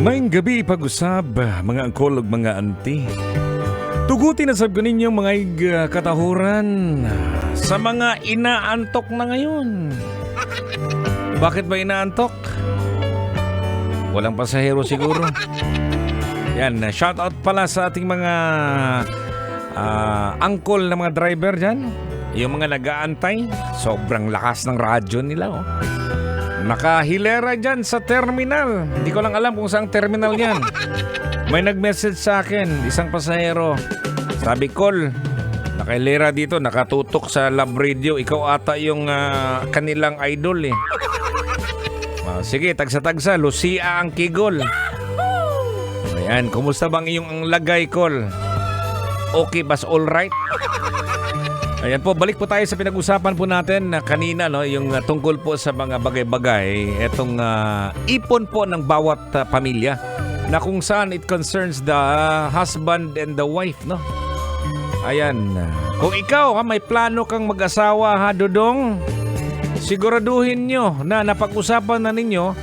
Ngayong gabi pag-usab, mga angkol ug mga anti. Tugutin na sab ninyo mga katahuran sa mga inaantok na ngayon. Bakit ba inaantok? Walang pasahero siguro. Yan, shout out pala sa ating mga angkol na mga driver dyan. Yung mga nag-aantay, sobrang lakas ng radyo nila. Oh. Nakahilera dyan sa terminal. Hindi ko lang alam kung saang terminal yan. May nag-message sa akin, isang pasahero. Sabi, Col, nakahilera dito, nakatutok sa Love Radio. Ikaw ata yung kanilang idol eh. Sige, tagsa-tagsa, Lucia ang kigol. Ayan, kumusta bang iyong lagay, Col? Okay, bas all right? Ayan po, balik po tayo sa pinag-usapan po natin na kanina, no, yung tungkol po sa mga bagay-bagay, itong ipon po ng bawat pamilya na kung saan it concerns the husband and the wife, no? Ayan, kung ikaw may plano kang mag-asawa, ha, Dodong, siguraduhin nyo na napag-usapan na ninyo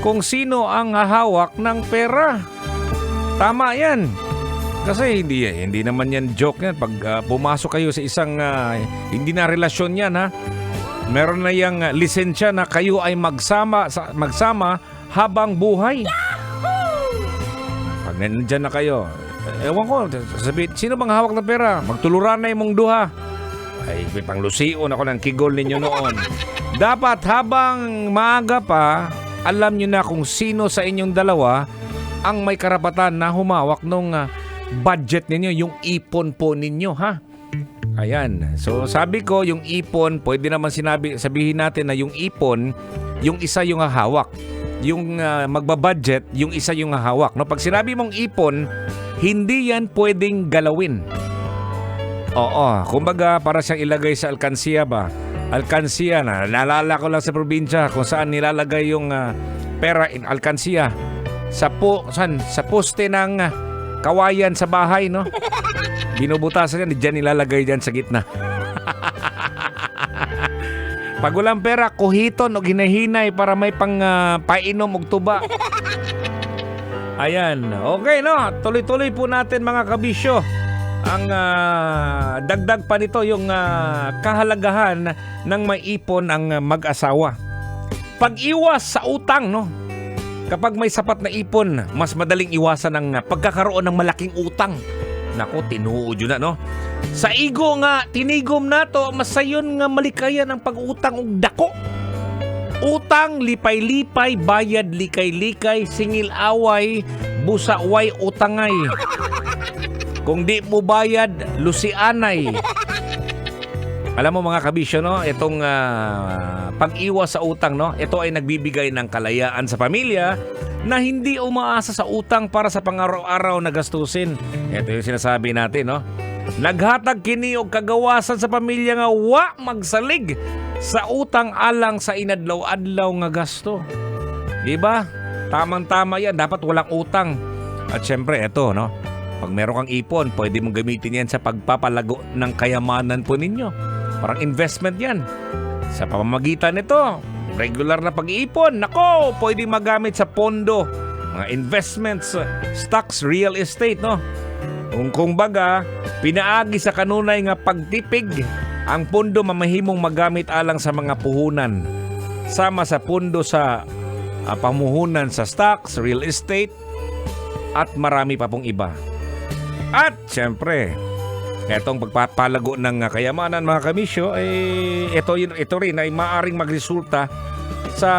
kung sino ang hahawak ng pera. Tama yan. Kasi hindi naman yan joke yan. Pag pumasok kayo sa isang hindi na relasyon yan, ha. Meron na yung lisensya na kayo ay magsama habang buhay. Pag nandyan na kayo, ewan ko, sabi, sino bang hawak ng pera? Magtuluran na yung mong duha. Ay, may panglusion ako ng kigol ninyo noon. Dapat habang maaga pa, alam nyo na kung sino sa inyong dalawa ang may karapatan na humawak nung budget ninyo, yung ipon po ninyo, ha? Ayan. So, sabi ko, yung ipon, pwede naman sabihin natin na yung ipon, yung isa yung hahawak. Yung magbabudget, yung isa yung hahawak. No? Pag sinabi mong ipon, hindi yan pwedeng galawin. Oo. Kumbaga, para siyang ilagay sa alkansiya ba? Alkansiya na. Naalala ko lang sa probinsya kung saan nilalagay yung pera in alkansiya. Sa poste ng kawayan sa bahay, no? Binubutasan yan, dyan nilalagay dyan sa gitna. Pag walang pera, kuhiton o ginahinay para may pang painom o tuba. Ayan. Okay, no? Tuloy-tuloy po natin mga kabisyo. Ang dagdag pa nito yung kahalagahan ng may ipon ang mag-asawa. Pag-iwas sa utang, no? Kapag may sapat na ipon, mas madaling iwasan ang pagkakaroon ng malaking utang. Nako, tinuod yun na, no? Sa igo nga, tinigom na to, masayon nga malikayan ang pag-utang og dako. Utang, lipay-lipay, bayad, likay-likay, singil away, busaway, utangay. Kung di mo bayad, lusianay. Alam mo mga kabisyo, no? Itong pag-iwas sa utang, no? Ito ay nagbibigay ng kalayaan sa pamilya na hindi umaasa sa utang para sa pang-araw-araw na gastusin. Ito yung sinasabi natin, no? Naghatag kini og kagawasan sa pamilya nga wa magsalig sa utang alang sa inadlaw-adlaw nga gasto. Diba? Tamang-tama yan. Dapat walang utang. At syempre, ito, no? Pag meron kang ipon, pwede mong gamitin yan sa pagpapalago ng kayamanan po ninyo. Parang investment yan. Sa pamamagitan nito, regular na pag-iipon, nako, pwede magamit sa pondo, mga investments, stocks, real estate, no? Kung baga, pinaagi sa kanunay nga pagtipig, ang pondo mamahimong magamit alang sa mga puhunan. Sama sa pondo sa pamuhunan sa stocks, real estate, at marami pa pong iba. At syempre, etong pagpapalago ng kayamanan mga kamisyo, ito rin ay maaring magresulta sa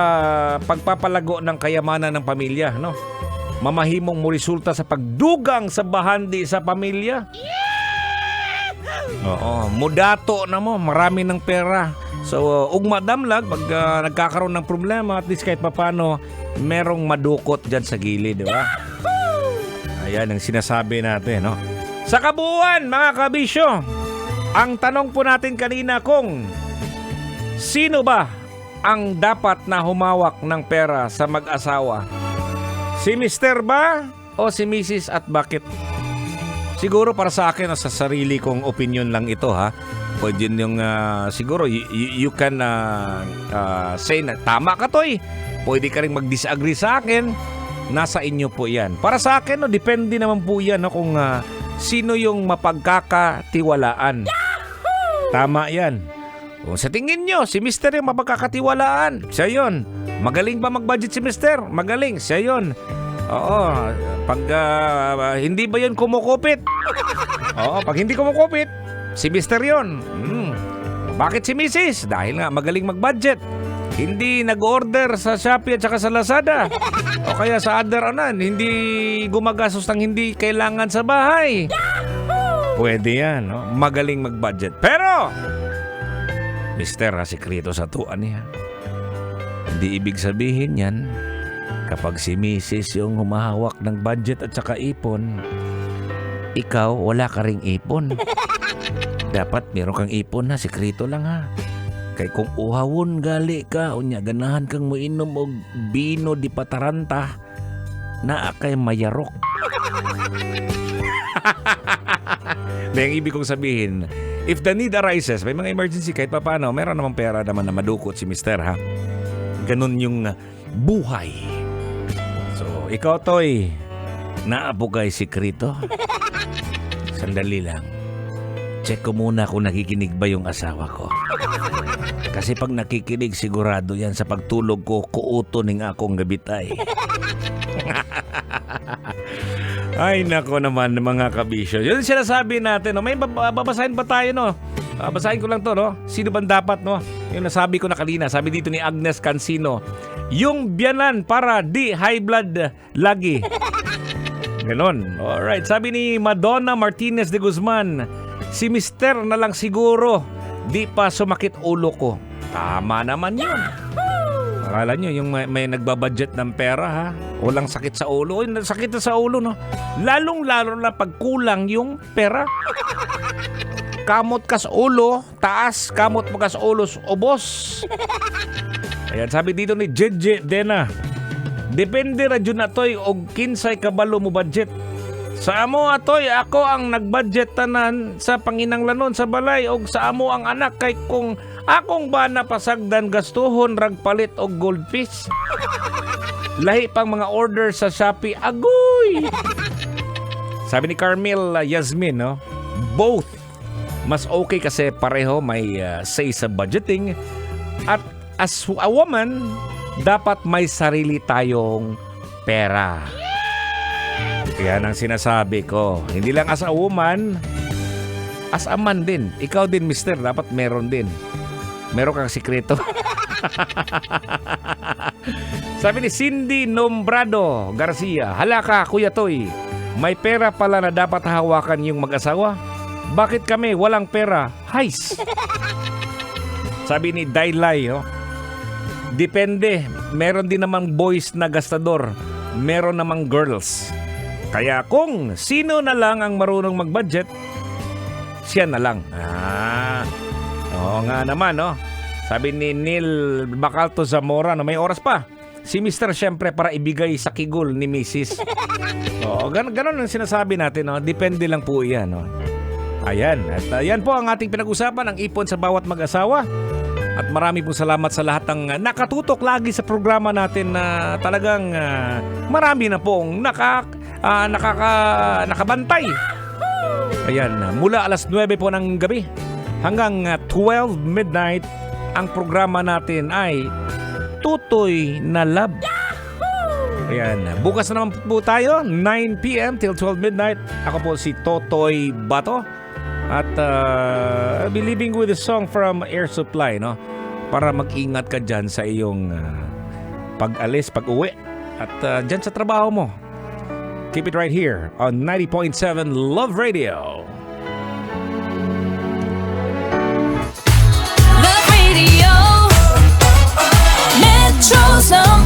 pagpapalago ng kayamanan ng pamilya, no? Mamahimong mo resulta sa pagdugang sa bahandi sa pamilya. Oo, mudato na mo, marami ng pera. So, ugmadamlag, pag nagkakaroon ng problema, at least kahit papano, merong madukot dyan sa gilid, di ba? Ayan ang sinasabi natin, no? Sa kabuuan, mga kabisyo, ang tanong po natin kanina kung sino ba ang dapat na humawak ng pera sa mag-asawa? Si Mr. ba o si Mrs. at bakit? Siguro para sa akin, sa sarili kong opinion lang ito, ha. Pwede yung siguro you can say na tama ka to eh. Pwede ka rin mag-disagree sa akin. nasa inyo po yan. Para sa akin, no, depende naman po yan no, kung sino yung mapagkakatiwalaan. Tama yan. Kung sa tingin nyo, si Mister yung mapagkakatiwalaan, siya yun. Magaling ba mag-budget si Mister? Magaling, siya yun. Oo, pag hindi ba yun kumukupit? Oo, pag hindi kumukupit, si Mister yun. Bakit si Mrs.? Dahil nga magaling mag-budget. Hindi nag-order sa Shopee at saka sa Lazada. O kaya sa other hindi gumagastos ng hindi kailangan sa bahay. Pwede yan, no? Magaling mag-budget. Pero, Mister, sikreto sa tuan niya. Hindi ibig sabihin yan, kapag si Mrs. yung humahawak ng budget at saka ipon, ikaw wala ka ring ipon. Dapat meron kang ipon na, sikreto lang ha. Kay kung uhawon gali ka, unya ganahan kang moinom og bino di pataranta, naa kay mayarok. Ang ibig kong sabihin, if the need arises, may mga emergency kahit pa paano, meron namang pera naman na madukot si Mister ha. Ganun yung buhay. So, ikaw Toy, naapo kay sikreto? Sandali lang. Check ko muna kung nakikinig ba yung asawa ko. Kasi pag nakikinig, sigurado yan sa pagtulog ko, kuuto ning akong gabitay. Ay, nako naman mga kabisyo. Yun sinasabi natin, no? May babasahin ba tayo, no? Babasahin ko lang to, no? Sino bang dapat, no? Yung nasabi ko na kanina, sabi dito ni Agnes Cancino, yung biyanan para di high blood lagi. Ganon. Alright, sabi ni Madonna Martinez de Guzman, si Mister na lang siguro, di pa sumakit ulo ko. Tama naman yun. Akala nyo, yung may nagbabudget ng pera ha, walang sakit sa ulo. Uy, sakit na sa ulo, no? Lalong-lalo na pag kulang yung pera. Kamot ka sa ulo, taas. Kamot mo ka sa ulo, ubos. Ayan, sabi dito ni Jeje Dena, depende ra dyan na to'y og kinsay kabalo mo budget. Sa amo atoy, ako ang nagbudget tanan sa panginanglanon sa balay og sa amo ang anak kay kung akong ba napasagdan gastuhon ragpalit og goldfish. Lahi pang mga order sa Shopee, agoy! Sabi ni Carmel Yasmin, no? Both. Mas okay kasi pareho may say sa budgeting at as a woman, dapat may sarili tayong pera. Yan ang sinasabi ko. Hindi lang as a woman, as a man din. Ikaw din, Mister, dapat meron din. Meron kang sikreto. Sabi ni Cindy Nombrado Garcia, hala ka, Kuya Toy, may pera pala na dapat hawakan yung mag-asawa? Bakit kami walang pera? Hais! Sabi ni Dailay, depende. Meron din namang boys na gastador. Meron namang girls. Kaya kung sino na lang ang marunong mag-budget, siya na lang. Oo nga naman, no? Sabi ni Neil Bacalto Zamora, no, may oras pa. Si Mister syempre para ibigay sa kigol ni Mrs. Oo, ganun ang sinasabi natin, no? Depende lang po yan, no? Ayan, at yan po ang ating pinag-usapan, ang ipon sa bawat mag-asawa. At marami pong salamat sa lahat ng nakatutok lagi sa programa natin na talagang marami na pong nakabantay. Ayan, mula alas 9 po ng gabi hanggang 12 midnight, ang programa natin ay Tutoy na Love. Ayan, bukas na naman po tayo, 9 p.m. till 12 midnight. Ako po si Totoy Bato. At I'll be leaving with a song from Air Supply, no? Para mag-ingat ka dyan sa iyong pag-alis, pag-uwi. At dyan sa trabaho mo. Keep it right here on 90.7 Love Radio. Love Radio, Metro Zone.